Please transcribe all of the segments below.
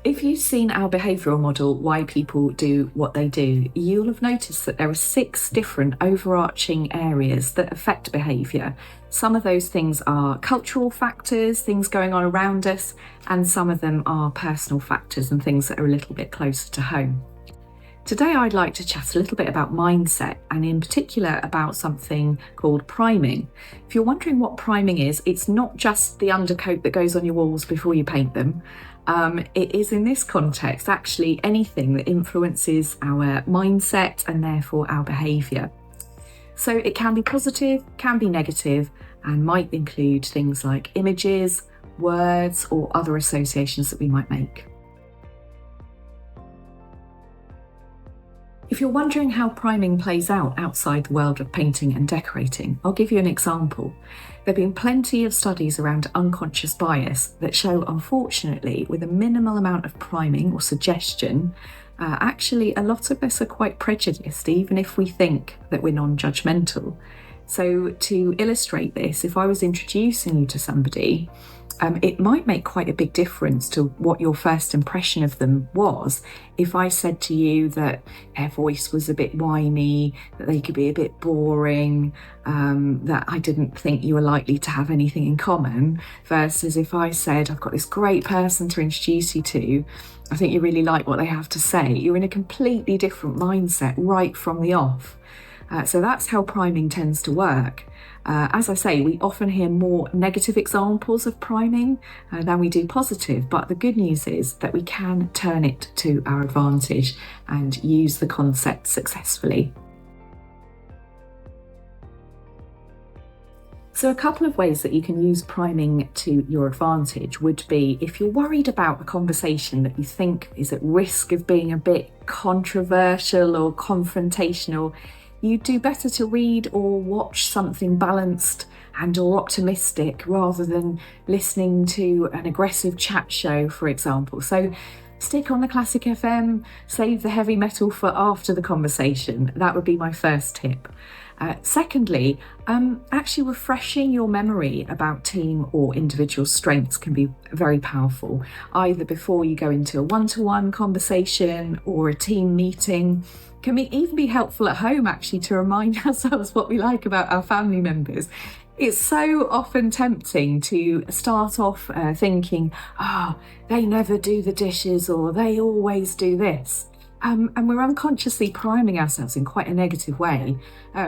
If you've seen our behavioural model, Why People Do What They Do, you'll have noticed that there are 6 different overarching areas that affect behaviour. Some of those things are cultural factors, things going on around us, and some of them are personal factors and things that are a little bit closer to home. Today I'd like to chat a little bit about mindset, and in particular about something called priming. If you're wondering what priming is, it's not just the undercoat that goes on your walls before you paint them. It is, in this context, actually anything that influences our mindset and therefore our behaviour. So it can be positive, can be negative, and might include things like images, words, or other associations that we might make. If you're wondering how priming plays out outside the world of painting and decorating, I'll give you an example. There have been plenty of studies around unconscious bias that show, unfortunately, with a minimal amount of priming or suggestion, actually a lot of us are quite prejudiced, even if we think that we're non-judgmental. So to illustrate this, if I was introducing you to somebody, it might make quite a big difference to what your first impression of them was if I said to you that their voice was a bit whiny, that they could be a bit boring, that I didn't think you were likely to have anything in common, versus if I said, I've got this great person to introduce you to, I think you really like what they have to say. You're in a completely different mindset right from the off. So that's how priming tends to work. As I say, we often hear more negative examples of priming than we do positive, but the good news is that we can turn it to our advantage and use the concept successfully. So a couple of ways that you can use priming to your advantage would be if you're worried about a conversation that you think is at risk of being a bit controversial or confrontational, you'd do better to read or watch something balanced and or optimistic rather than listening to an aggressive chat show, for example. So stick on the classic FM, save the heavy metal for after the conversation. That would be my first tip. Secondly, actually refreshing your memory about team or individual strengths can be very powerful, either before you go into a one-to-one conversation or a team meeting. Can even be helpful at home, actually, to remind ourselves what we like about our family members. It's so often tempting to start off thinking, they never do the dishes or they always do this. And we're unconsciously priming ourselves in quite a negative way,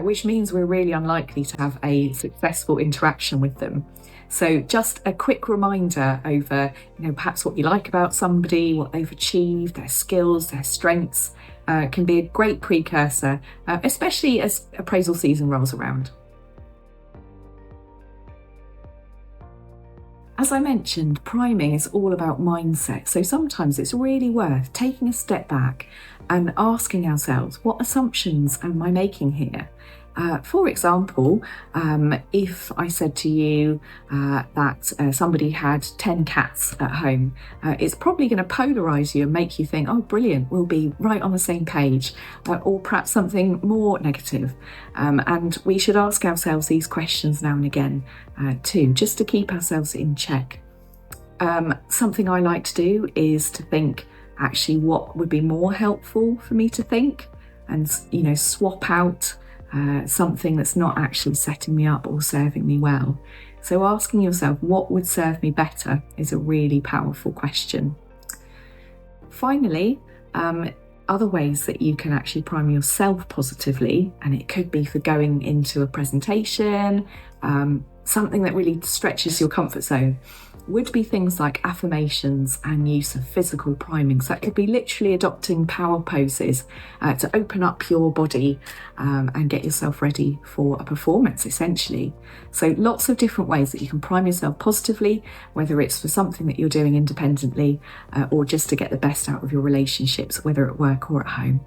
which means we're really unlikely to have a successful interaction with them. So just a quick reminder over, perhaps what you like about somebody, what they've achieved, their skills, their strengths, can be a great precursor, especially as appraisal season rolls around. As I mentioned, priming is all about mindset, so sometimes it's really worth taking a step back and asking ourselves, what assumptions am I making here? For example, if I said to you that somebody had 10 cats at home, it's probably going to polarise you and make you think, oh, brilliant, we'll be right on the same page, or perhaps something more negative. And we should ask ourselves these questions now and again too, just to keep ourselves in check. Something I like to do is to think, actually, what would be more helpful for me to think, and swap out something that's not actually setting me up or serving me well. So asking yourself what would serve me better is a really powerful question. Finally, other ways that you can actually prime yourself positively, and it could be for going into a presentation, something that really stretches your comfort zone, would be things like affirmations and use of physical priming. So that could be literally adopting power poses to open up your body and get yourself ready for a performance, essentially. So lots of different ways that you can prime yourself positively, whether it's for something that you're doing independently or just to get the best out of your relationships, whether at work or at home.